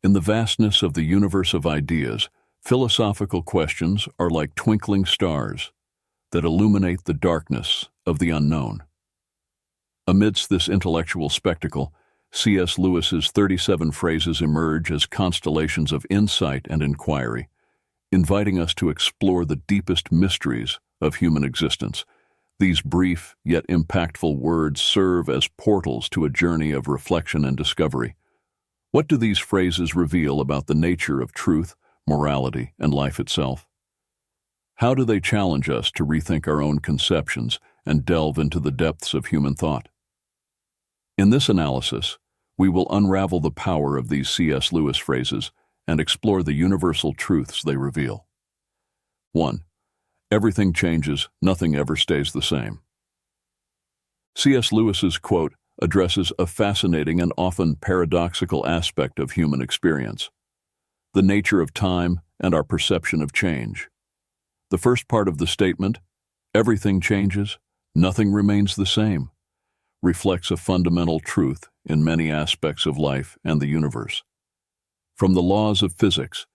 In the vastness of the universe of ideas, philosophical questions are like twinkling stars that illuminate the darkness of the unknown. Amidst this intellectual spectacle, C.S. Lewis's 37 phrases emerge as constellations of insight and inquiry, inviting us to explore the deepest mysteries of human existence. These brief yet impactful words serve as portals to a journey of reflection and discovery. What do these phrases reveal about the nature of truth, morality, and life itself? How do they challenge us to rethink our own conceptions and delve into the depths of human thought? In this analysis, we will unravel the power of these C.S. Lewis phrases and explore the universal truths they reveal. 1. Everything changes, nothing ever stays the same. C.S. Lewis's quote addresses a fascinating and often paradoxical aspect of human experience: the nature of time and our perception of change. The first part of the statement, "Everything changes, nothing remains the same," reflects a fundamental truth in many aspects of life and the universe. From the laws of physics,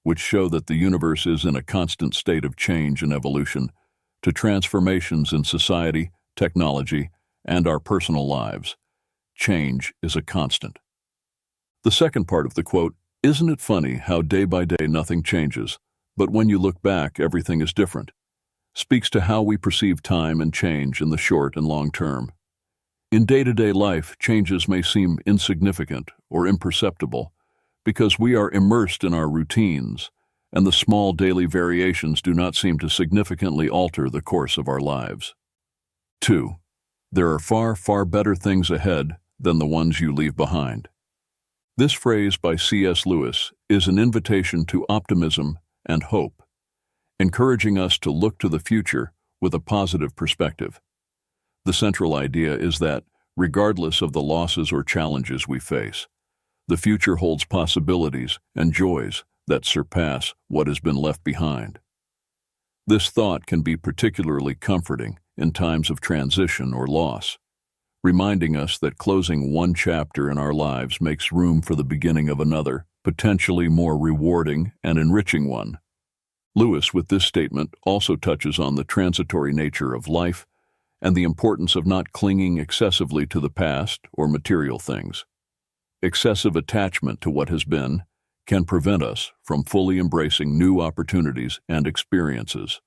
which show that the universe is in a constant state of change and evolution, to transformations in society, technology, and our personal lives, change is a constant. The second part of the quote, "Isn't it funny how day by day nothing changes, but when you look back everything is different," speaks to how we perceive time and change in the short and long term. In day-to-day life, changes may seem insignificant or imperceptible because we are immersed in our routines, and the small daily variations do not seem to significantly alter the course of our lives. 2. There are far, far better things ahead than the ones you leave behind. This phrase by C.S. Lewis is an invitation to optimism and hope, encouraging us to look to the future with a positive perspective. The central idea is that, regardless of the losses or challenges we face, the future holds possibilities and joys that surpass what has been left behind. This thought can be particularly comforting in times of transition or loss, reminding us that closing one chapter in our lives makes room for the beginning of another, potentially more rewarding and enriching one. Lewis, with this statement, also touches on the transitory nature of life and the importance of not clinging excessively to the past or material things. Excessive attachment to what has been can prevent us from fully embracing new opportunities and experiences.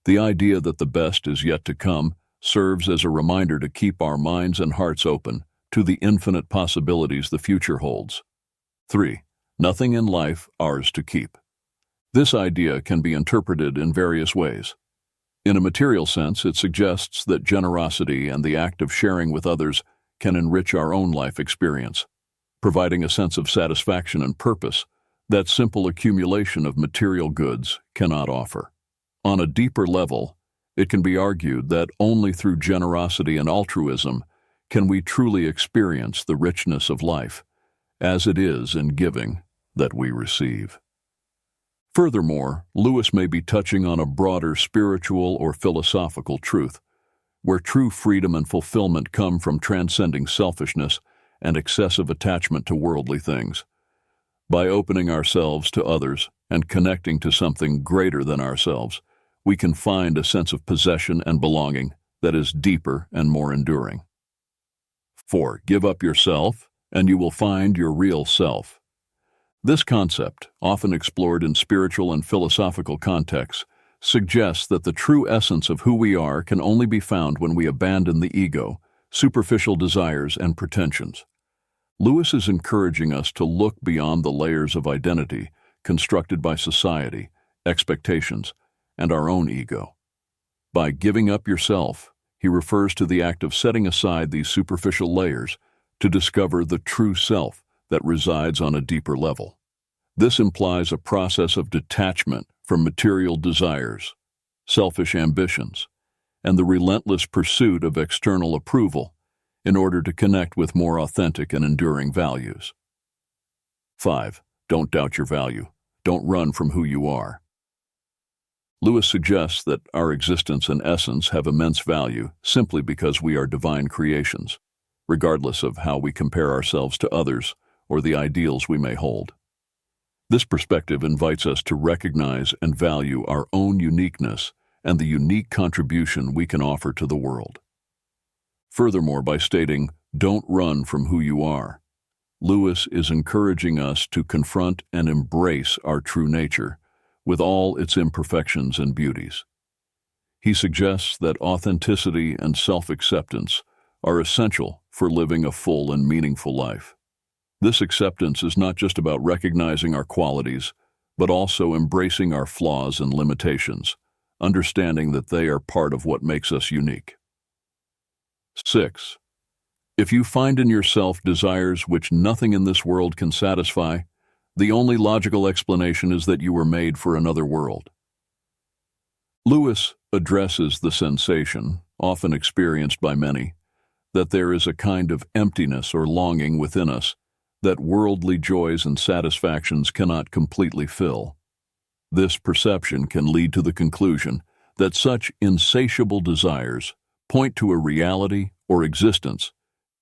The idea that the best is yet to come serves as a reminder to keep our minds and hearts open to the infinite possibilities the future holds. 3. Nothing in life ours to keep. This idea can be interpreted in various ways. In a material sense, it suggests that generosity and the act of sharing with others can enrich our own life experience, providing a sense of satisfaction and purpose that simple accumulation of material goods cannot offer. On a deeper level, it can be argued that only through generosity and altruism can we truly experience the richness of life, as it is in giving that we receive. Furthermore, Lewis may be touching on a broader spiritual or philosophical truth, where true freedom and fulfillment come from transcending selfishness and excessive attachment to worldly things. By opening ourselves to others and connecting to something greater than ourselves, we can find a sense of possession and belonging that is deeper and more enduring. 4. Give up yourself, and you will find your real self. This concept, often explored in spiritual and philosophical contexts, suggests that the true essence of who we are can only be found when we abandon the ego, superficial desires, and pretensions. Lewis is encouraging us to look beyond the layers of identity constructed by society, expectations, and our own ego. By giving up yourself, he refers to the act of setting aside these superficial layers to discover the true self that resides on a deeper level. This implies a process of detachment from material desires, selfish ambitions, and the relentless pursuit of external approval in order to connect with more authentic and enduring values. 5. Don't doubt your value. Don't run from who you are. Lewis suggests that our existence and essence have immense value simply because we are divine creations, regardless of how we compare ourselves to others or the ideals we may hold. This perspective invites us to recognize and value our own uniqueness and the unique contribution we can offer to the world. Furthermore, by stating, "Don't run from who you are," Lewis is encouraging us to confront and embrace our true nature, with all its imperfections and beauties. He suggests that authenticity and self-acceptance are essential for living a full and meaningful life. This acceptance is not just about recognizing our qualities, but also embracing our flaws and limitations, understanding that they are part of what makes us unique. 6. If you find in yourself desires which nothing in this world can satisfy, the only logical explanation is that you were made for another world. Lewis addresses the sensation, often experienced by many, that there is a kind of emptiness or longing within us that worldly joys and satisfactions cannot completely fill. This perception can lead to the conclusion that such insatiable desires point to a reality or existence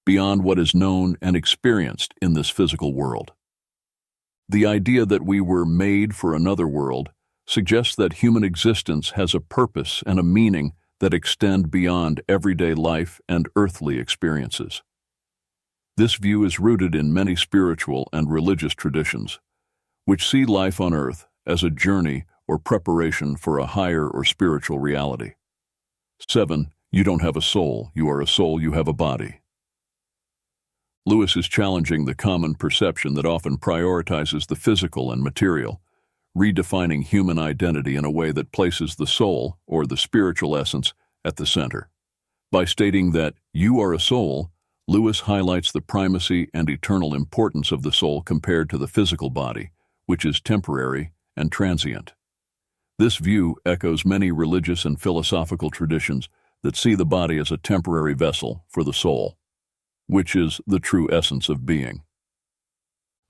beyond what is known and experienced in this physical world. The idea that we were made for another world suggests that human existence has a purpose and a meaning that extend beyond everyday life and earthly experiences. This view is rooted in many spiritual and religious traditions, which see life on earth as a journey or preparation for a higher or spiritual reality. 7. You don't have a soul. You are a soul. You have a body. Lewis is challenging the common perception that often prioritizes the physical and material, redefining human identity in a way that places the soul, or the spiritual essence, at the center. By stating that you are a soul, Lewis highlights the primacy and eternal importance of the soul compared to the physical body, which is temporary and transient. This view echoes many religious and philosophical traditions that see the body as a temporary vessel for the soul, which is the true essence of being.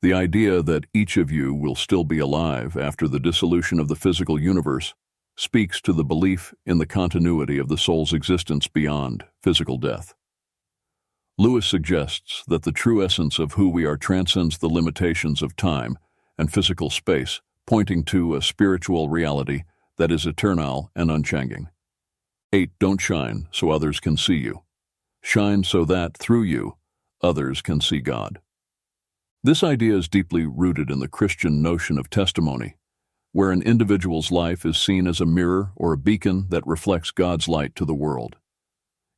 The idea that each of you will still be alive after the dissolution of the physical universe speaks to the belief in the continuity of the soul's existence beyond physical death. Lewis suggests that the true essence of who we are transcends the limitations of time and physical space, pointing to a spiritual reality that is eternal and unchanging. 8. Don't shine so others can see you. Shine so that, through you, others can see God. This idea is deeply rooted in the Christian notion of testimony, where an individual's life is seen as a mirror or a beacon that reflects God's light to the world.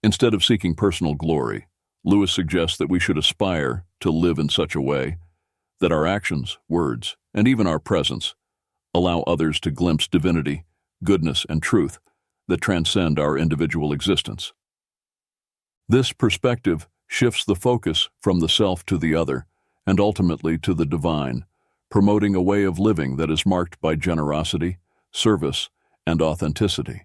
Instead of seeking personal glory, Lewis suggests that we should aspire to live in such a way that our actions, words, and even our presence allow others to glimpse divinity, goodness, and truth that transcend our individual existence. This perspective shifts the focus from the self to the other and ultimately to the divine, promoting a way of living that is marked by generosity, service, and authenticity.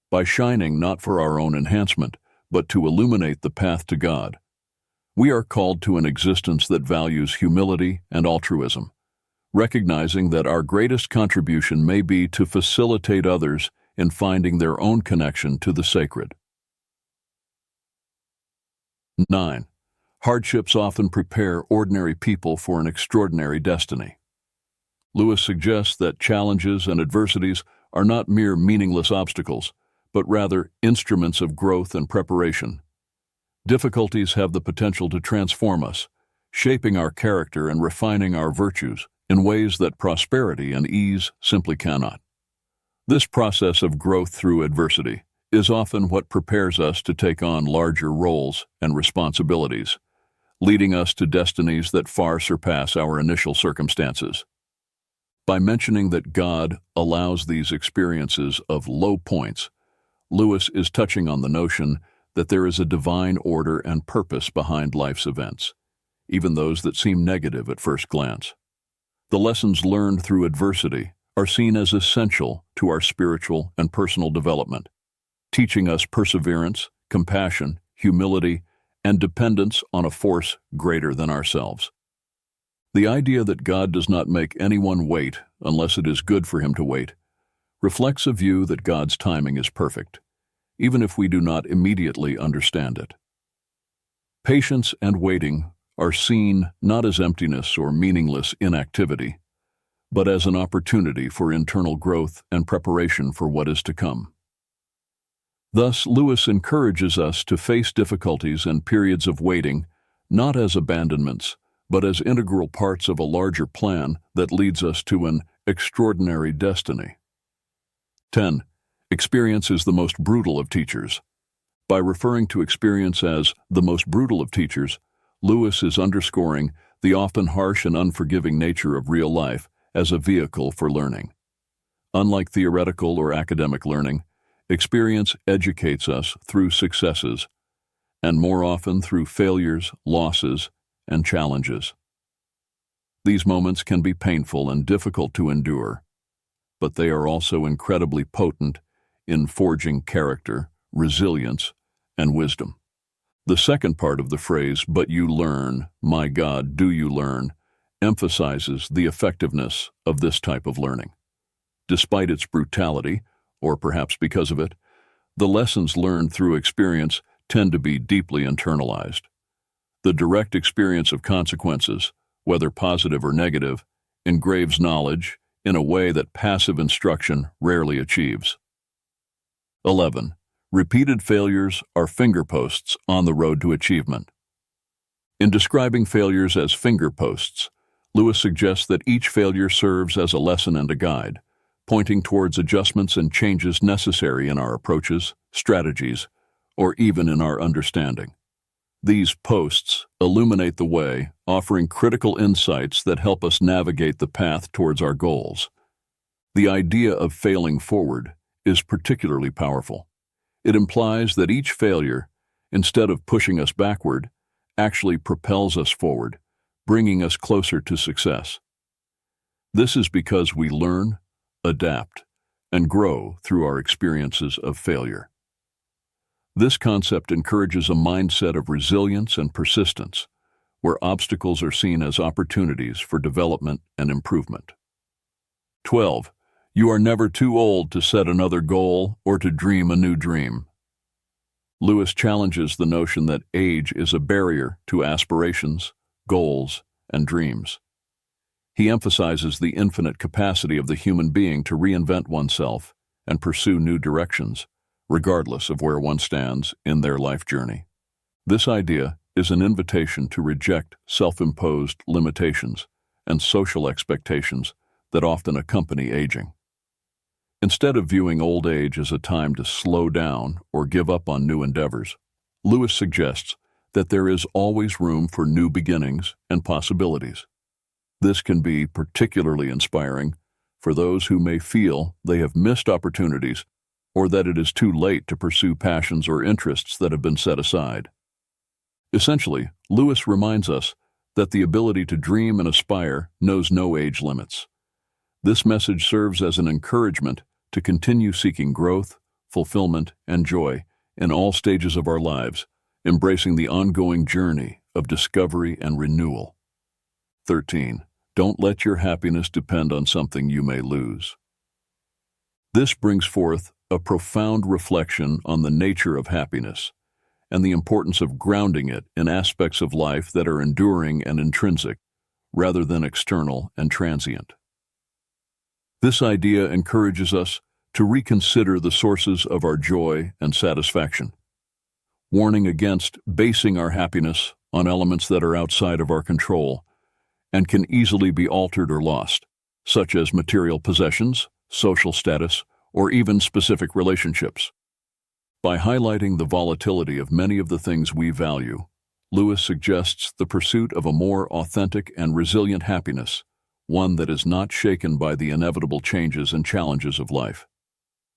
By shining not for our own enhancement, but to illuminate the path to God, we are called to an existence that values humility and altruism, recognizing that our greatest contribution may be to facilitate others in finding their own connection to the sacred. 9. Hardships often prepare ordinary people for an extraordinary destiny. Lewis suggests that challenges and adversities are not mere meaningless obstacles, but rather instruments of growth and preparation. Difficulties have the potential to transform us, shaping our character and refining our virtues in ways that prosperity and ease simply cannot. This process of growth through adversity is often what prepares us to take on larger roles and responsibilities, leading us to destinies that far surpass our initial circumstances. By mentioning that God allows these experiences of low points, Lewis is touching on the notion that there is a divine order and purpose behind life's events, even those that seem negative at first glance. The lessons learned through adversity are seen as essential to our spiritual and personal development, teaching us perseverance, compassion, humility, and dependence on a force greater than ourselves. The idea that God does not make anyone wait unless it is good for him to wait reflects a view that God's timing is perfect, even if we do not immediately understand it. Patience and waiting are seen not as emptiness or meaningless inactivity, but as an opportunity for internal growth and preparation for what is to come. Thus, Lewis encourages us to face difficulties and periods of waiting, not as abandonments, but as integral parts of a larger plan that leads us to an extraordinary destiny. 10. Experience is the most brutal of teachers. By referring to experience as the most brutal of teachers, Lewis is underscoring the often harsh and unforgiving nature of real life as a vehicle for learning. Unlike theoretical or academic learning, experience educates us through successes, and more often through failures, losses, and challenges. These moments can be painful and difficult to endure, but they are also incredibly potent in forging character, resilience, and wisdom. The second part of the phrase, "but you learn, my God, do you learn," emphasizes the effectiveness of this type of learning. Despite its brutality, or perhaps because of it, the lessons learned through experience tend to be deeply internalized. The direct experience of consequences, whether positive or negative, engraves knowledge in a way that passive instruction rarely achieves. 11. Repeated failures are fingerposts on the road to achievement. In describing failures as fingerposts, Lewis suggests that each failure serves as a lesson and a guide, pointing towards adjustments and changes necessary in our approaches, strategies, or even in our understanding. These posts illuminate the way, offering critical insights that help us navigate the path towards our goals. The idea of failing forward is particularly powerful. It implies that each failure, instead of pushing us backward, actually propels us forward, bringing us closer to success. This is because we learn, adapt, and grow through our experiences of failure. This concept encourages a mindset of resilience and persistence, where obstacles are seen as opportunities for development and improvement. 12. You are never too old to set another goal or to dream a new dream. Lewis challenges the notion that age is a barrier to aspirations, goals, and dreams. He emphasizes the infinite capacity of the human being to reinvent oneself and pursue new directions, regardless of where one stands in their life journey. This idea is an invitation to reject self-imposed limitations and social expectations that often accompany aging. Instead of viewing old age as a time to slow down or give up on new endeavors, Lewis suggests that there is always room for new beginnings and possibilities. This can be particularly inspiring for those who may feel they have missed opportunities or that it is too late to pursue passions or interests that have been set aside. Essentially, Lewis reminds us that the ability to dream and aspire knows no age limits. This message serves as an encouragement to continue seeking growth, fulfillment, and joy in all stages of our lives, embracing the ongoing journey of discovery and renewal. 13. Don't let your happiness depend on something you may lose. This brings forth a profound reflection on the nature of happiness and the importance of grounding it in aspects of life that are enduring and intrinsic, rather than external and transient. This idea encourages us to reconsider the sources of our joy and satisfaction, warning against basing our happiness on elements that are outside of our control and can easily be altered or lost, such as material possessions, social status, or even specific relationships. By highlighting the volatility of many of the things we value, Lewis suggests the pursuit of a more authentic and resilient happiness, one that is not shaken by the inevitable changes and challenges of life.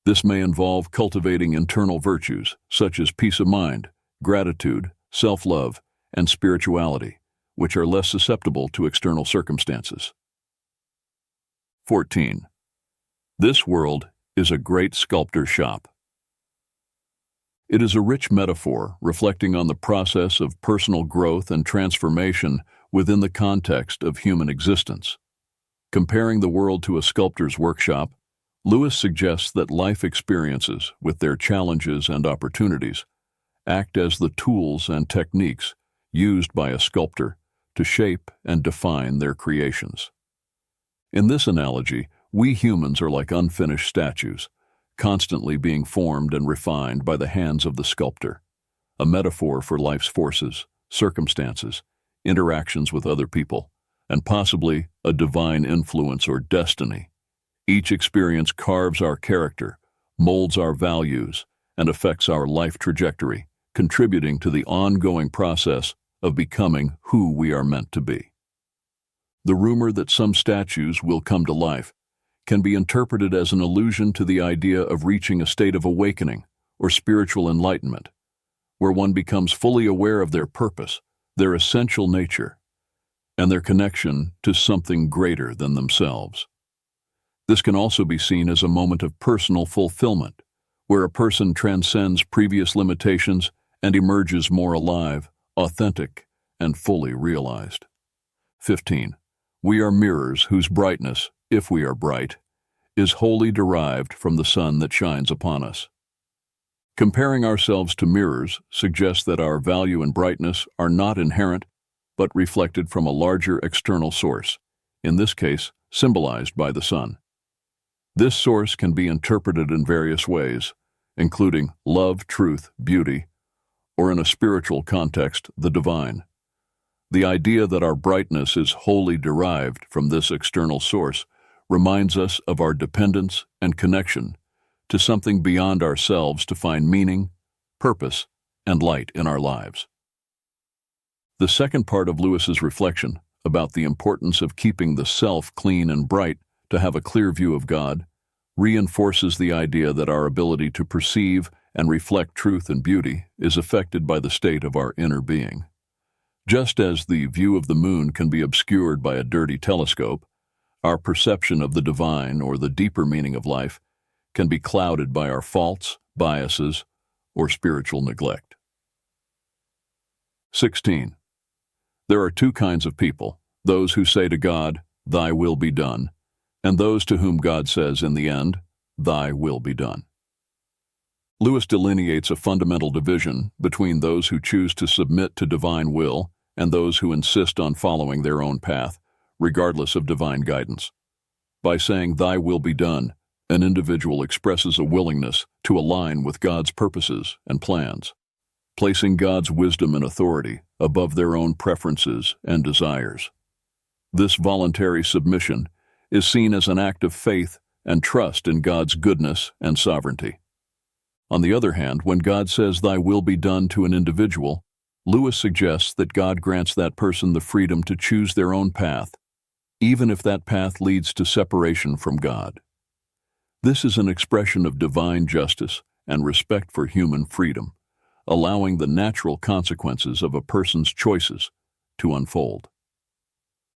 This may involve cultivating internal virtues such as peace of mind, gratitude, self-love, and spirituality, which are less susceptible to external circumstances. 14. This world is a great sculptor's shop. It is a rich metaphor reflecting on the process of personal growth and transformation within the context of human existence. Comparing the world to a sculptor's workshop, Lewis suggests that life experiences, with their challenges and opportunities, act as the tools and techniques used by a sculptor to shape and define their creations. In this analogy, we humans are like unfinished statues, constantly being formed and refined by the hands of the sculptor, a metaphor for life's forces, circumstances, interactions with other people, and possibly a divine influence or destiny. Each experience carves our character, molds our values, and affects our life trajectory, contributing to the ongoing process of becoming who we are meant to be. The rumor that some statues will come to life can be interpreted as an allusion to the idea of reaching a state of awakening or spiritual enlightenment, where one becomes fully aware of their purpose, their essential nature, and their connection to something greater than themselves. This can also be seen as a moment of personal fulfillment, where a person transcends previous limitations and emerges more alive, authentic, and fully realized. 15. We are mirrors whose brightness, if we are bright, is wholly derived from the sun that shines upon us. Comparing ourselves to mirrors suggests that our value and brightness are not inherent, but reflected from a larger external source, in this case, symbolized by the sun. This source can be interpreted in various ways, including love, truth, beauty, or in a spiritual context, the divine. The idea that our brightness is wholly derived from this external source reminds us of our dependence and connection to something beyond ourselves to find meaning, purpose, and light in our lives. The second part of Lewis's reflection about the importance of keeping the self clean and bright to have a clear view of God reinforces the idea that our ability to perceive and reflect truth and beauty is affected by the state of our inner being. Just as the view of the moon can be obscured by a dirty telescope, our perception of the divine or the deeper meaning of life can be clouded by our faults, biases, or spiritual neglect. 16. There are two kinds of people, those who say to God, "Thy will be done," and those to whom God says in the end, "Thy will be done." Lewis delineates a fundamental division between those who choose to submit to divine will and those who insist on following their own path, regardless of divine guidance. By saying, "Thy will be done," an individual expresses a willingness to align with God's purposes and plans, placing God's wisdom and authority above their own preferences and desires. This voluntary submission is seen as an act of faith and trust in God's goodness and sovereignty. On the other hand, when God says, "Thy will be done" to an individual, Lewis suggests that God grants that person the freedom to choose their own path, even if that path leads to separation from God. This is an expression of divine justice and respect for human freedom, allowing the natural consequences of a person's choices to unfold.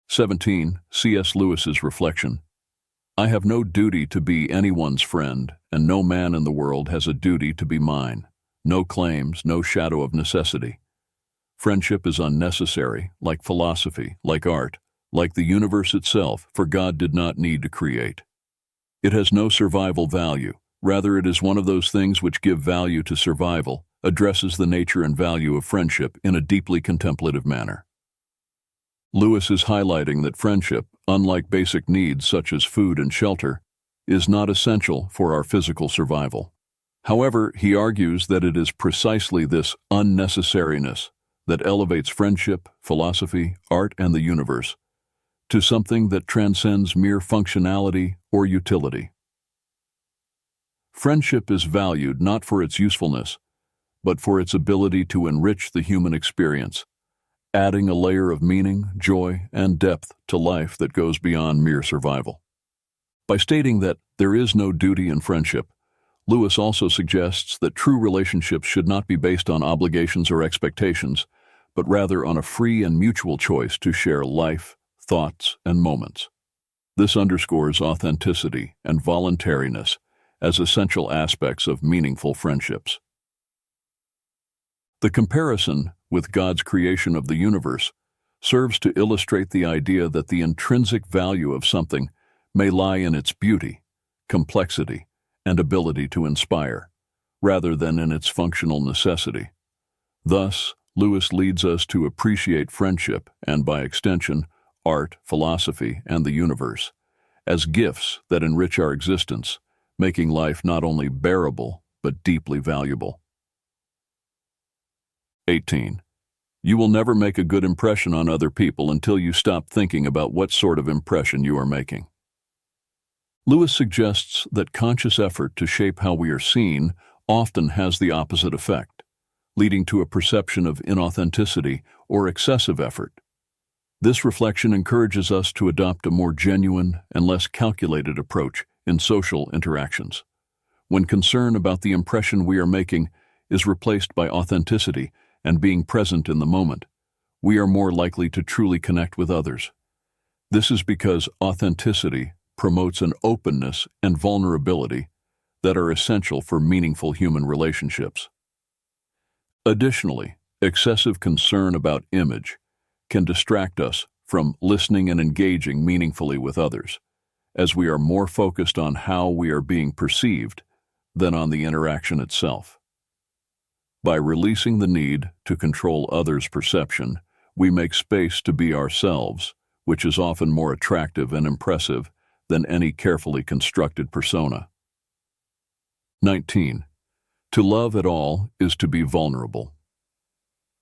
17. C.S. Lewis's reflection. I have no duty to be anyone's friend, and no man in the world has a duty to be mine. No claims, no shadow of necessity. Friendship is unnecessary, like philosophy, like art, like the universe itself, for God did not need to create. It has no survival value. Rather, it is one of those things which give value to survival, addresses the nature and value of friendship in a deeply contemplative manner. Lewis is highlighting that friendship, unlike basic needs such as food and shelter, is not essential for our physical survival. However, he argues that it is precisely this unnecessariness that elevates friendship, philosophy, art, and the universe to something that transcends mere functionality or utility. Friendship is valued not for its usefulness, but for its ability to enrich the human experience, adding a layer of meaning, joy, and depth to life that goes beyond mere survival. By stating that there is no duty in friendship, Lewis also suggests that true relationships should not be based on obligations or expectations, but rather on a free and mutual choice to share life, thoughts, and moments. This underscores authenticity and voluntariness as essential aspects of meaningful friendships. The comparison with God's creation of the universe serves to illustrate the idea that the intrinsic value of something may lie in its beauty, complexity, and ability to inspire, rather than in its functional necessity. Thus, Lewis leads us to appreciate friendship and, by extension, art, philosophy, and the universe as gifts that enrich our existence, making life not only bearable, but deeply valuable. 18. You will never make a good impression on other people until you stop thinking about what sort of impression you are making. Lewis suggests that conscious effort to shape how we are seen often has the opposite effect, leading to a perception of inauthenticity or excessive effort. This reflection encourages us to adopt a more genuine and less calculated approach in social interactions. When concern about the impression we are making is replaced by authenticity and being present in the moment, we are more likely to truly connect with others. This is because authenticity promotes an openness and vulnerability that are essential for meaningful human relationships. Additionally, excessive concern about image can distract us from listening and engaging meaningfully with others, as we are more focused on how we are being perceived than on the interaction itself. By releasing the need to control others' perception, we make space to be ourselves, which is often more attractive and impressive than any carefully constructed persona. 19. To love at all is to be vulnerable.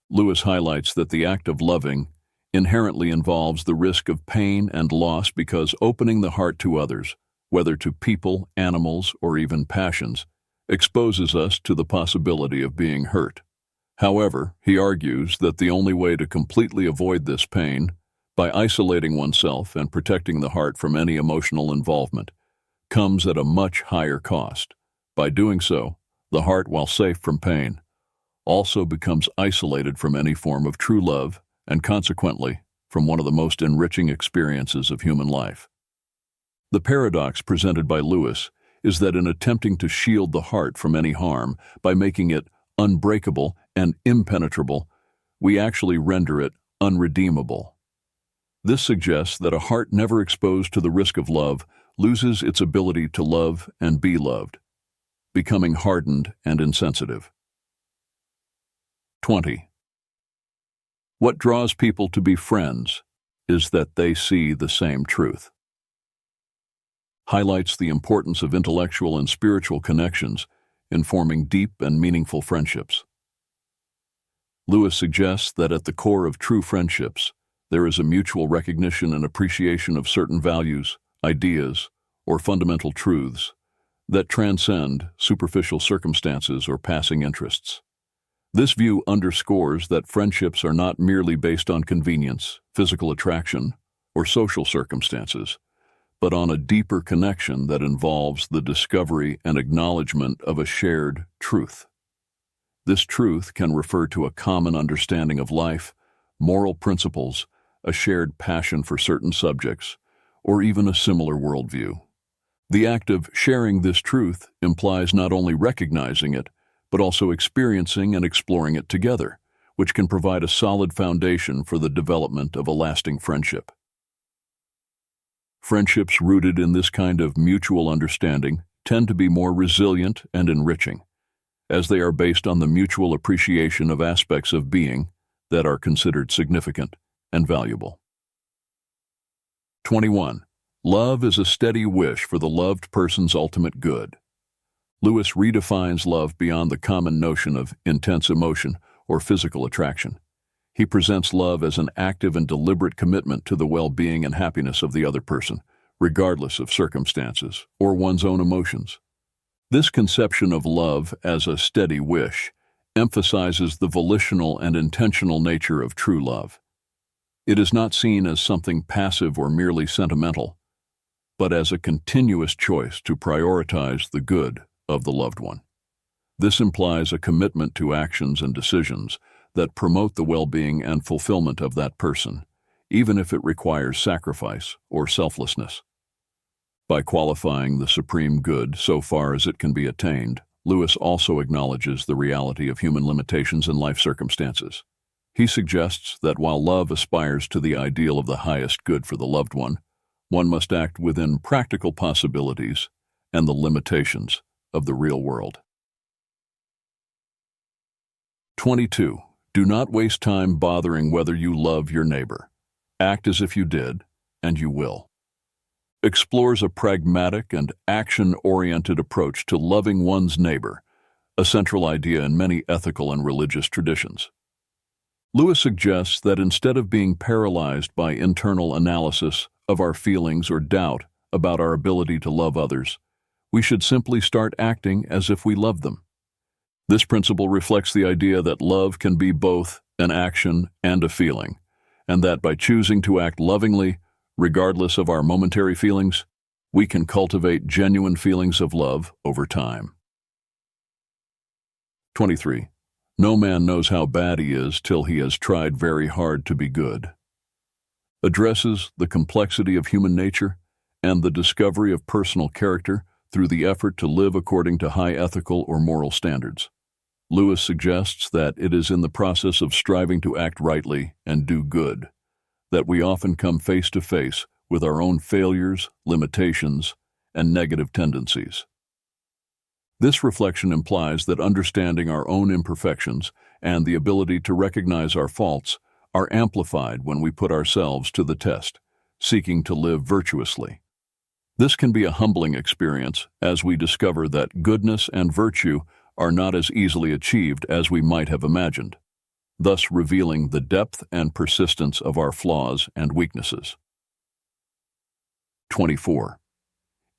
Lewis highlights that the act of loving inherently involves the risk of pain and loss because opening the heart to others, whether to people, animals, or even passions, exposes us to the possibility of being hurt. However, he argues that the only way to completely avoid this pain, by isolating oneself and protecting the heart from any emotional involvement, comes at a much higher cost. By doing so, the heart, while safe from pain, also becomes isolated from any form of true love and consequently from one of the most enriching experiences of human life. The paradox presented by Lewis is that in attempting to shield the heart from any harm by making it unbreakable and impenetrable, we actually render it unredeemable. This suggests that a heart never exposed to the risk of love loses its ability to love and be loved, becoming hardened and insensitive. 20. What draws people to be friends is that they see the same truth. Highlights the importance of intellectual and spiritual connections in forming deep and meaningful friendships. Lewis suggests that at the core of true friendships, there is a mutual recognition and appreciation of certain values, ideas, or fundamental truths that transcend superficial circumstances or passing interests. This view underscores that friendships are not merely based on convenience, physical attraction, or social circumstances, but on a deeper connection that involves the discovery and acknowledgement of a shared truth. This truth can refer to a common understanding of life, moral principles, a shared passion for certain subjects, or even a similar worldview. The act of sharing this truth implies not only recognizing it, but also experiencing and exploring it together, which can provide a solid foundation for the development of a lasting friendship. Friendships rooted in this kind of mutual understanding tend to be more resilient and enriching, as they are based on the mutual appreciation of aspects of being that are considered significant and valuable. 21. Love is a steady wish for the loved person's ultimate good. Lewis redefines love beyond the common notion of intense emotion or physical attraction. He presents love as an active and deliberate commitment to the well-being and happiness of the other person, regardless of circumstances or one's own emotions. This conception of love as a steady wish emphasizes the volitional and intentional nature of true love. It is not seen as something passive or merely sentimental, but as a continuous choice to prioritize the good of the loved one. This implies a commitment to actions and decisions that promote the well-being and fulfillment of that person, even if it requires sacrifice or selflessness. By qualifying the supreme good so far as it can be attained, Lewis also acknowledges the reality of human limitations and life circumstances. He suggests that while love aspires to the ideal of the highest good for the loved one must act within practical possibilities and the limitations of the real world. 22. Do not waste time bothering whether you love your neighbor. Act as if you did, and you will. explores a pragmatic and action-oriented approach to loving one's neighbor, a central idea in many ethical and religious traditions. Lewis suggests that instead of being paralyzed by internal analysis of our feelings or doubt about our ability to love others, we should simply start acting as if we love them. This principle reflects the idea that love can be both an action and a feeling, and that by choosing to act lovingly, regardless of our momentary feelings, we can cultivate genuine feelings of love over time. 23. No man knows how bad he is till he has tried very hard to be good. Addresses the complexity of human nature and the discovery of personal character through the effort to live according to high ethical or moral standards. Lewis suggests that it is in the process of striving to act rightly and do good that we often come face to face with our own failures, limitations, and negative tendencies. This reflection implies that understanding our own imperfections and the ability to recognize our faults are amplified when we put ourselves to the test, seeking to live virtuously. This can be a humbling experience as we discover that goodness and virtue are not as easily achieved as we might have imagined, thus revealing the depth and persistence of our flaws and weaknesses. 24.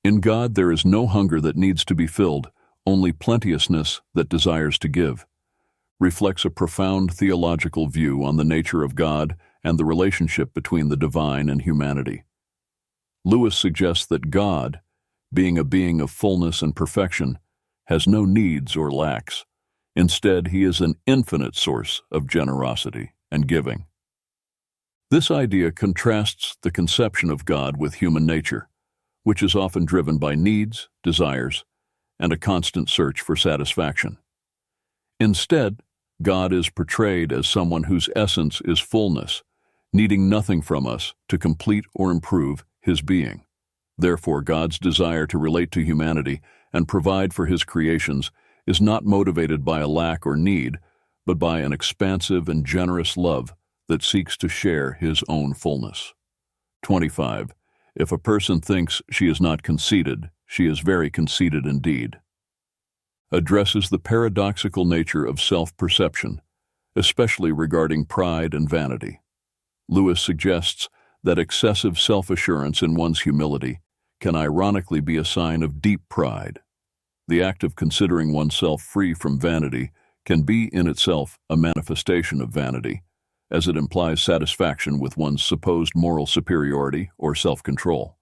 In God there is no hunger that needs to be filled, only plenteousness that desires to give, reflects a profound theological view on the nature of God and the relationship between the divine and humanity. Lewis suggests that God, being a being of fullness and perfection, has no needs or lacks. Instead, he is an infinite source of generosity and giving. This idea contrasts the conception of God with human nature, which is often driven by needs, desires, and a constant search for satisfaction. Instead, God is portrayed as someone whose essence is fullness, needing nothing from us to complete or improve his being. Therefore, God's desire to relate to humanity and provide for his creations is not motivated by a lack or need, but by an expansive and generous love that seeks to share his own fullness. 25. If a person thinks she is not conceited, she is very conceited indeed. Addresses the paradoxical nature of self-perception, especially regarding pride and vanity. Lewis suggests that excessive self-assurance in one's humility can ironically be a sign of deep pride. The act of considering oneself free from vanity can be in itself a manifestation of vanity, as it implies satisfaction with one's supposed moral superiority or self-control.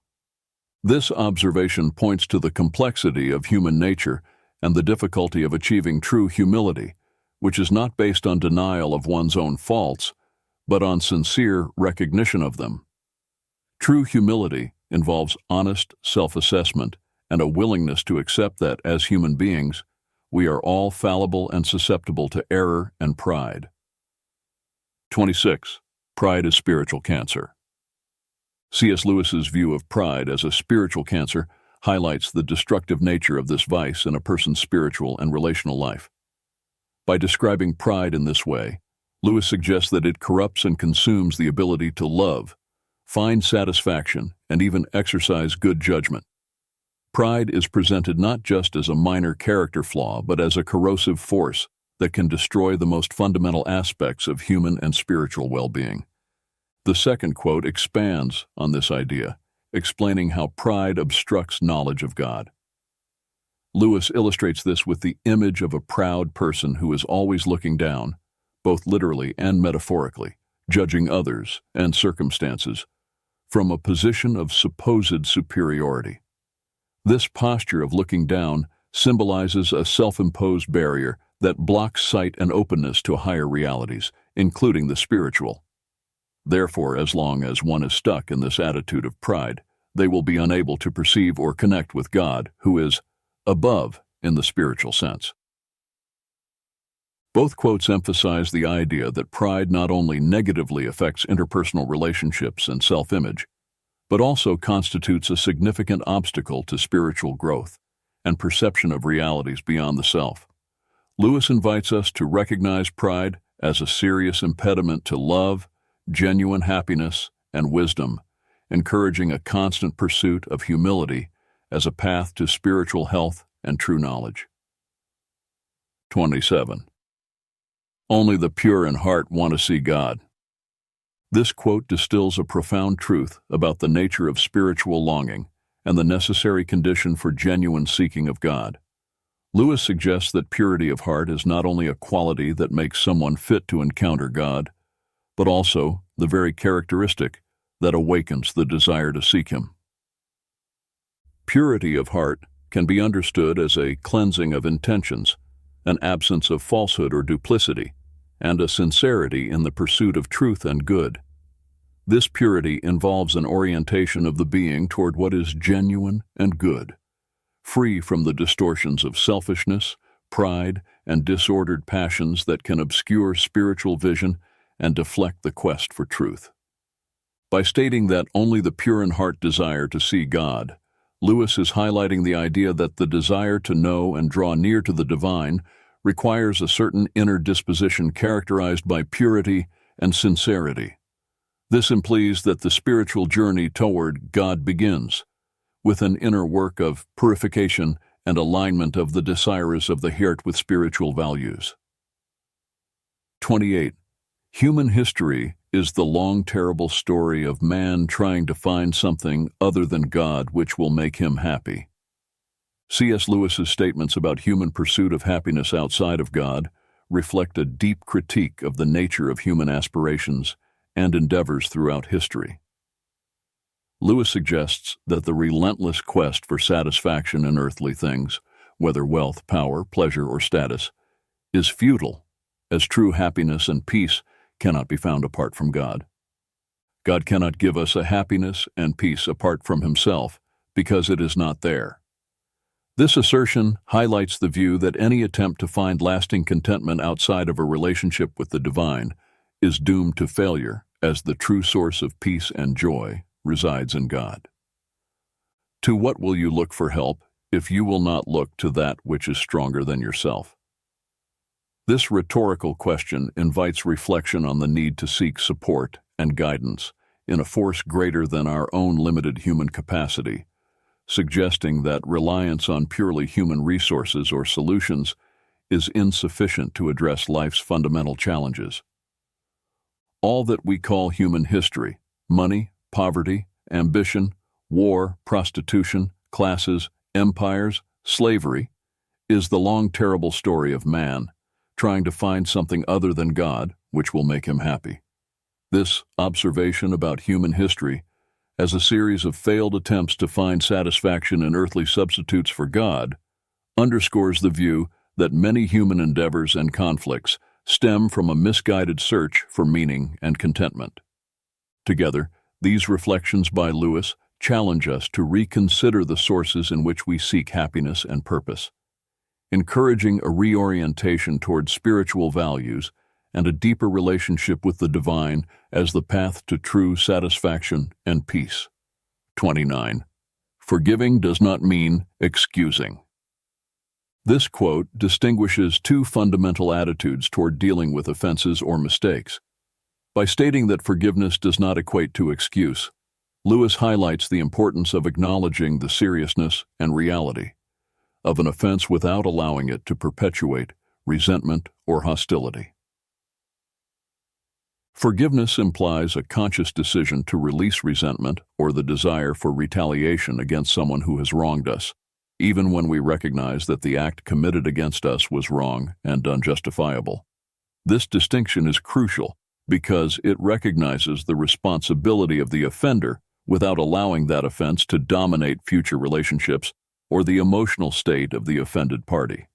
This observation points to the complexity of human nature and the difficulty of achieving true humility, which is not based on denial of one's own faults, but on sincere recognition of them. True humility involves honest self-assessment and a willingness to accept that, as human beings, we are all fallible and susceptible to error and pride. 26. Pride is spiritual cancer. C.S. Lewis's view of pride as a spiritual cancer highlights the destructive nature of this vice in a person's spiritual and relational life. By describing pride in this way, Lewis suggests that it corrupts and consumes the ability to love, find satisfaction, and even exercise good judgment. Pride is presented not just as a minor character flaw, but as a corrosive force that can destroy the most fundamental aspects of human and spiritual well-being. The second quote expands on this idea, explaining how pride obstructs knowledge of God. Lewis illustrates this with the image of a proud person who is always looking down, both literally and metaphorically, judging others and circumstances from a position of supposed superiority. This posture of looking down symbolizes a self-imposed barrier that blocks sight and openness to higher realities, including the spiritual. Therefore, as long as one is stuck in this attitude of pride, they will be unable to perceive or connect with God, who is above in the spiritual sense. Both quotes emphasize the idea that pride not only negatively affects interpersonal relationships and self-image, but also constitutes a significant obstacle to spiritual growth and perception of realities beyond the self. Lewis invites us to recognize pride as a serious impediment to love, genuine happiness, and wisdom, encouraging a constant pursuit of humility as a path to spiritual health and true knowledge. 27. Only the pure in heart want to see God. This quote distills a profound truth about the nature of spiritual longing and the necessary condition for genuine seeking of God. Lewis suggests that purity of heart is not only a quality that makes someone fit to encounter God, but also the very characteristic that awakens the desire to seek Him. Purity of heart can be understood as a cleansing of intentions, an absence of falsehood or duplicity, and a sincerity in the pursuit of truth and good. This purity involves an orientation of the being toward what is genuine and good, free from the distortions of selfishness, pride, and disordered passions that can obscure spiritual vision and deflect the quest for truth. By stating that only the pure in heart desire to see God, Lewis is highlighting the idea that the desire to know and draw near to the divine requires a certain inner disposition characterized by purity and sincerity. This implies that the spiritual journey toward God begins with an inner work of purification and alignment of the desires of the heart with spiritual values. 28. Human history is the long, terrible story of man trying to find something other than God which will make him happy. C.S. Lewis's statements about human pursuit of happiness outside of God reflect a deep critique of the nature of human aspirations and endeavors throughout history. Lewis suggests that the relentless quest for satisfaction in earthly things, whether wealth, power, pleasure, or status, is futile, as true happiness and peace cannot be found apart from God. God cannot give us a happiness and peace apart from Himself, because it is not there. This assertion highlights the view that any attempt to find lasting contentment outside of a relationship with the divine is doomed to failure, as the true source of peace and joy resides in God. To what will you look for help if you will not look to that which is stronger than yourself? This rhetorical question invites reflection on the need to seek support and guidance in a force greater than our own limited human capacity, suggesting that reliance on purely human resources or solutions is insufficient to address life's fundamental challenges. All that we call human history, money, poverty, ambition, war, prostitution, classes, empires, slavery, is the long, terrible story of man trying to find something other than God which will make him happy. This observation about human history as a series of failed attempts to find satisfaction in earthly substitutes for God underscores the view that many human endeavors and conflicts stem from a misguided search for meaning and contentment. Together, these reflections by Lewis challenge us to reconsider the sources in which we seek happiness and purpose, encouraging a reorientation toward spiritual values and a deeper relationship with the divine as the path to true satisfaction and peace. 29. Forgiving does not mean excusing. This quote distinguishes two fundamental attitudes toward dealing with offenses or mistakes. By stating that forgiveness does not equate to excuse, Lewis highlights the importance of acknowledging the seriousness and reality of an offense without allowing it to perpetuate resentment or hostility. Forgiveness implies a conscious decision to release resentment or the desire for retaliation against someone who has wronged us, even when we recognize that the act committed against us was wrong and unjustifiable. This distinction is crucial because it recognizes the responsibility of the offender without allowing that offense to dominate future relationships or the emotional state of the offended party.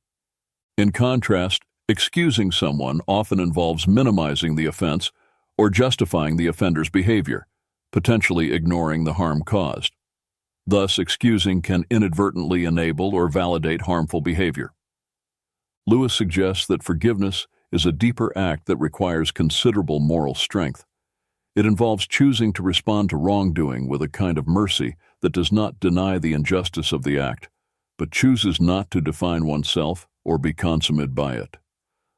In contrast, excusing someone often involves minimizing the offense or justifying the offender's behavior, potentially ignoring the harm caused. Thus, excusing can inadvertently enable or validate harmful behavior. Lewis suggests that forgiveness is a deeper act that requires considerable moral strength. It involves choosing to respond to wrongdoing with a kind of mercy that does not deny the injustice of the act, but chooses not to define oneself or be consummated by it.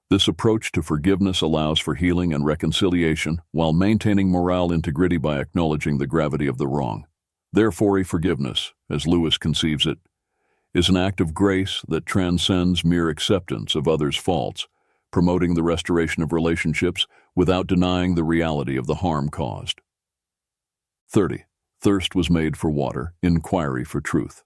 This approach to forgiveness allows for healing and reconciliation while maintaining moral integrity by acknowledging the gravity of the wrong. Therefore, a forgiveness, as Lewis conceives it, is an act of grace that transcends mere acceptance of others' faults, promoting the restoration of relationships without denying the reality of the harm caused. 30. Thirst was made for water, inquiry for truth.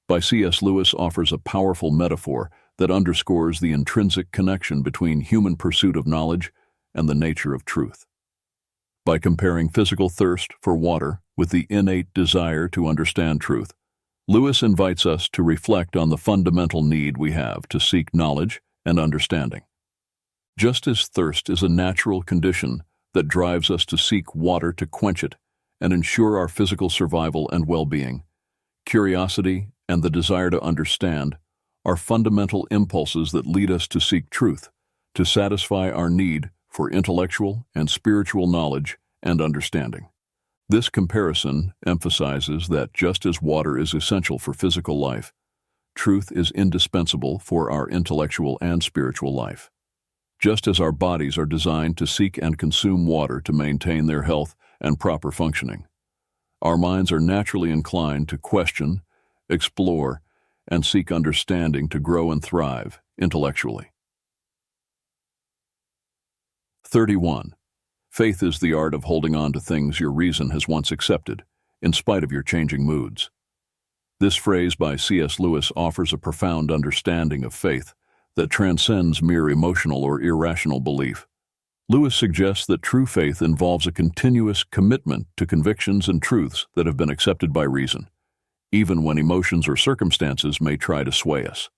By C.S. Lewis offers a powerful metaphor that underscores the intrinsic connection between human pursuit of knowledge and the nature of truth. By comparing physical thirst for water with the innate desire to understand truth, Lewis invites us to reflect on the fundamental need we have to seek knowledge and understanding. Just as thirst is a natural condition that drives us to seek water to quench it and ensure our physical survival and well-being, curiosity and the desire to understand are fundamental impulses that lead us to seek truth, to satisfy our need for intellectual and spiritual knowledge and understanding. This comparison emphasizes that just as water is essential for physical life, truth is indispensable for our intellectual and spiritual life. Just as our bodies are designed to seek and consume water to maintain their health and proper functioning, our minds are naturally inclined to question, explore, and seek understanding to grow and thrive intellectually. 31. Faith is the art of holding on to things your reason has once accepted, in spite of your changing moods. This phrase by C.S. Lewis offers a profound understanding of faith that transcends mere emotional or irrational belief. Lewis suggests that true faith involves a continuous commitment to convictions and truths that have been accepted by reason, even when emotions or circumstances may try to sway us.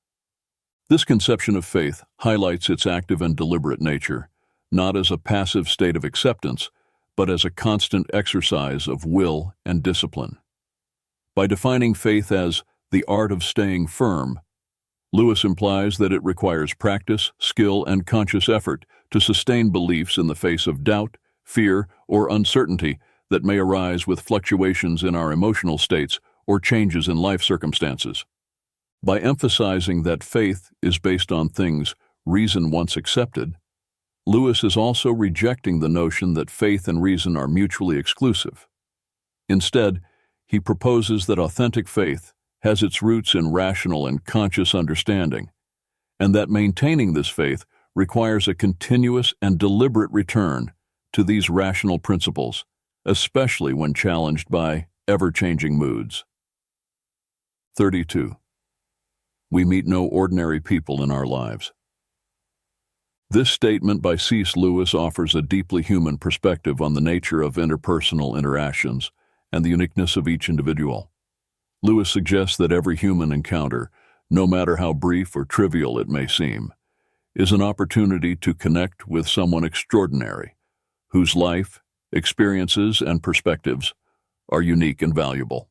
This conception of faith highlights its active and deliberate nature, not as a passive state of acceptance, but as a constant exercise of will and discipline. By defining faith as the art of staying firm, Lewis implies that it requires practice, skill, and conscious effort to sustain beliefs in the face of doubt, fear, or uncertainty that may arise with fluctuations in our emotional states or changes in life circumstances. By emphasizing that faith is based on things reason once accepted, Lewis is also rejecting the notion that faith and reason are mutually exclusive. Instead, he proposes that authentic faith has its roots in rational and conscious understanding, and that maintaining this faith requires a continuous and deliberate return to these rational principles, especially when challenged by ever-changing moods. 32. We meet no ordinary people in our lives. This statement by C.S. Lewis offers a deeply human perspective on the nature of interpersonal interactions and the uniqueness of each individual. Lewis suggests that every human encounter, no matter how brief or trivial it may seem, is an opportunity to connect with someone extraordinary, whose life, experiences, and perspectives are unique and valuable.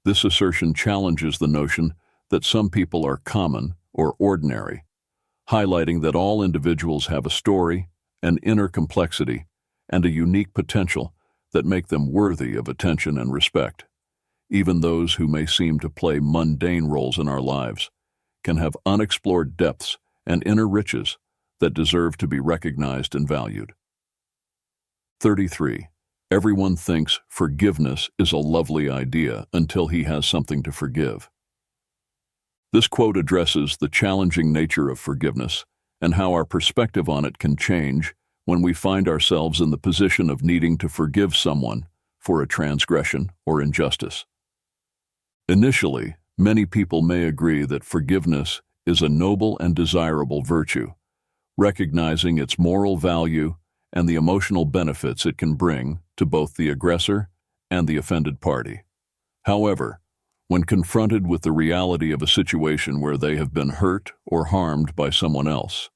This assertion challenges the notion that some people are common or ordinary, highlighting that all individuals have a story, an inner complexity, and a unique potential that make them worthy of attention and respect. Even those who may seem to play mundane roles in our lives can have unexplored depths and inner riches that deserve to be recognized and valued. 33. Everyone thinks forgiveness is a lovely idea until he has something to forgive. This quote addresses the challenging nature of forgiveness and how our perspective on it can change when we find ourselves in the position of needing to forgive someone for a transgression or injustice. Initially, many people may agree that forgiveness is a noble and desirable virtue, recognizing its moral value and the emotional benefits it can bring to both the aggressor and the offended party. However, when confronted with the reality of a situation where they have been hurt or harmed by someone else,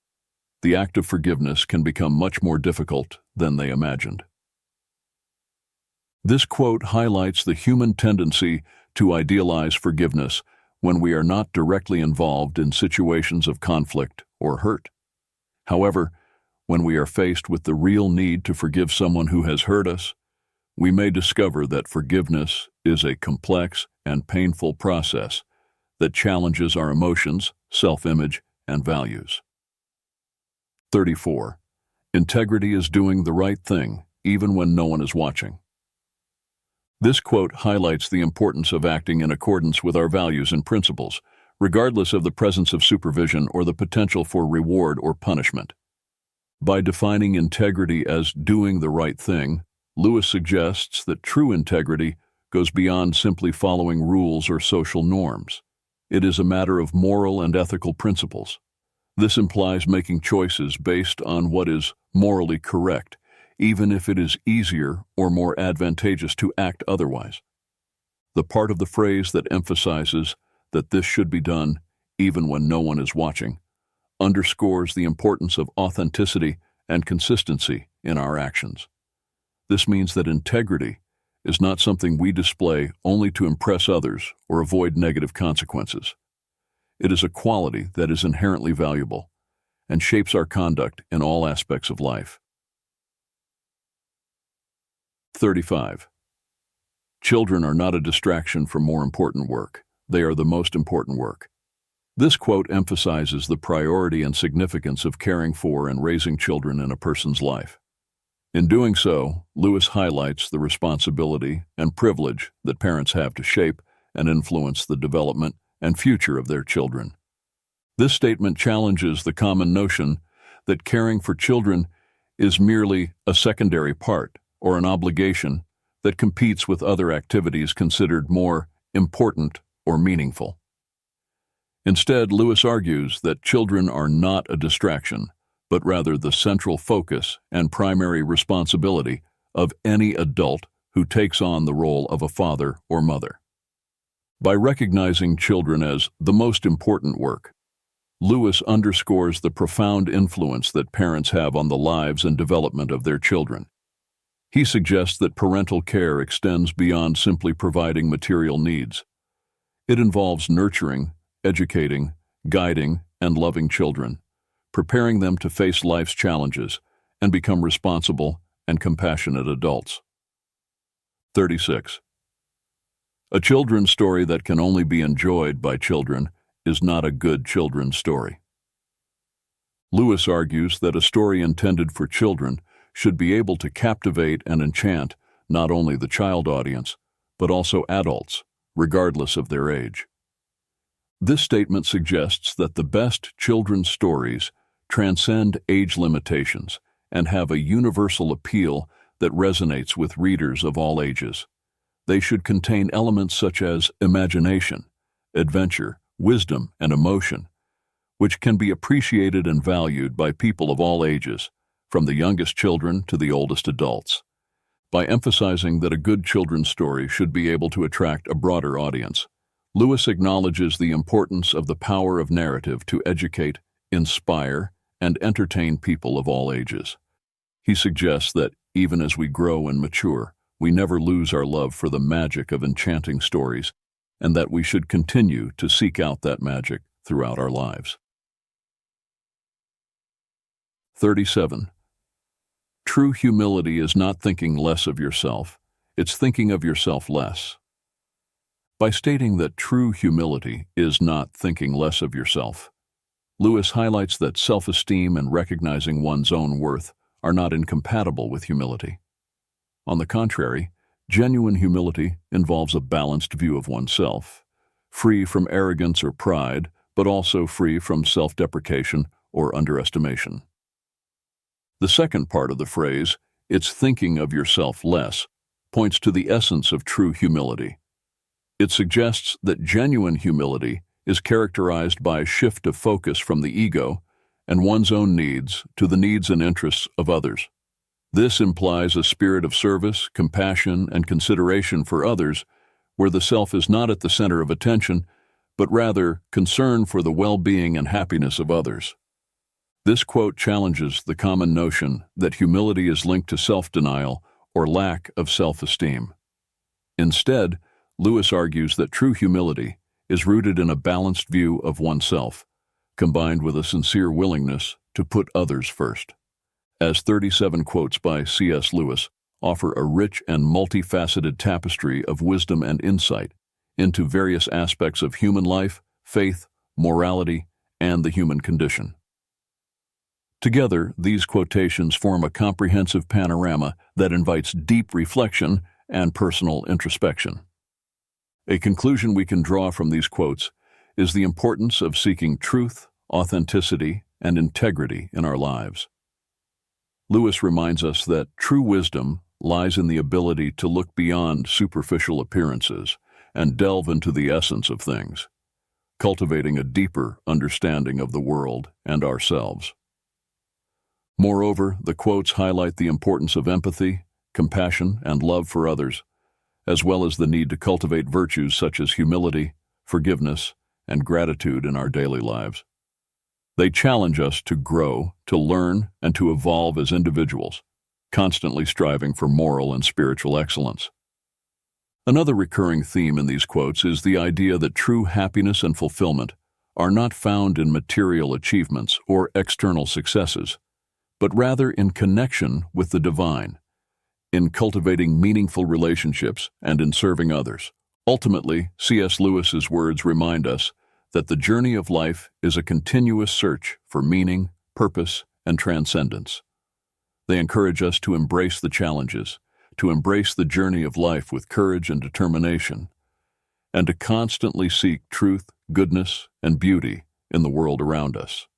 the act of forgiveness can become much more difficult than they imagined. This quote highlights the human tendency to idealize forgiveness when we are not directly involved in situations of conflict or hurt. However, when we are faced with the real need to forgive someone who has hurt us, we may discover that forgiveness is a complex and painful process that challenges our emotions, self-image, and values. 34. Integrity is doing the right thing, even when no one is watching. This quote highlights the importance of acting in accordance with our values and principles, regardless of the presence of supervision or the potential for reward or punishment. By defining integrity as doing the right thing, Lewis suggests that true integrity goes beyond simply following rules or social norms. It is a matter of moral and ethical principles. This implies making choices based on what is morally correct, even if it is easier or more advantageous to act otherwise. The part of the phrase that emphasizes that this should be done even when no one is watching underscores the importance of authenticity and consistency in our actions. This means that integrity is not something we display only to impress others or avoid negative consequences. It is a quality that is inherently valuable and shapes our conduct in all aspects of life. 35. Children are not a distraction from more important work. They are the most important work. This quote emphasizes the priority and significance of caring for and raising children in a person's life. In doing so, Lewis highlights the responsibility and privilege that parents have to shape and influence the development and future of their children. This statement challenges the common notion that caring for children is merely a secondary part or an obligation that competes with other activities considered more important or meaningful. Instead, Lewis argues that children are not a distraction, but rather the central focus and primary responsibility of any adult who takes on the role of a father or mother. By recognizing children as the most important work, Lewis underscores the profound influence that parents have on the lives and development of their children. He suggests that parental care extends beyond simply providing material needs. It involves nurturing, educating, guiding, and loving children, preparing them to face life's challenges and become responsible and compassionate adults. 36. A children's story that can only be enjoyed by children is not a good children's story. Lewis argues that a story intended for children should be able to captivate and enchant not only the child audience, but also adults, regardless of their age. This statement suggests that the best children's stories transcend age limitations and have a universal appeal that resonates with readers of all ages. They should contain elements such as imagination, adventure, wisdom, and emotion, which can be appreciated and valued by people of all ages, from the youngest children to the oldest adults. By emphasizing that a good children's story should be able to attract a broader audience, Lewis acknowledges the importance of the power of narrative to educate, inspire, and entertain people of all ages. He suggests that, even as we grow and mature, we never lose our love for the magic of enchanting stories, and that we should continue to seek out that magic throughout our lives. 37. True humility is not thinking less of yourself, it's thinking of yourself less. By stating that true humility is not thinking less of yourself, Lewis highlights that self-esteem and recognizing one's own worth are not incompatible with humility. On the contrary, genuine humility involves a balanced view of oneself, free from arrogance or pride, but also free from self-deprecation or underestimation. The second part of the phrase, "it's thinking of yourself less," points to the essence of true humility. It suggests that genuine humility is characterized by a shift of focus from the ego and one's own needs to the needs and interests of others. This implies a spirit of service, compassion, and consideration for others, where the self is not at the center of attention, but rather concern for the well-being and happiness of others. This quote challenges the common notion that humility is linked to self-denial or lack of self-esteem. Instead, Lewis argues that true humility is rooted in a balanced view of oneself, combined with a sincere willingness to put others first. As 37 quotes by C.S. Lewis offer a rich and multifaceted tapestry of wisdom and insight into various aspects of human life, faith, morality, and the human condition. Together, these quotations form a comprehensive panorama that invites deep reflection and personal introspection. A conclusion we can draw from these quotes is the importance of seeking truth, authenticity, and integrity in our lives. Lewis reminds us that true wisdom lies in the ability to look beyond superficial appearances and delve into the essence of things, cultivating a deeper understanding of the world and ourselves. Moreover, the quotes highlight the importance of empathy, compassion, and love for others, as well as the need to cultivate virtues such as humility, forgiveness, and gratitude in our daily lives. They challenge us to grow, to learn, and to evolve as individuals, constantly striving for moral and spiritual excellence. Another recurring theme in these quotes is the idea that true happiness and fulfillment are not found in material achievements or external successes, but rather in connection with the divine, in cultivating meaningful relationships and in serving others. Ultimately, C.S. Lewis's words remind us that the journey of life is a continuous search for meaning, purpose, and transcendence. They encourage us to embrace the challenges, to embrace the journey of life with courage and determination, and to constantly seek truth, goodness, and beauty in the world around us.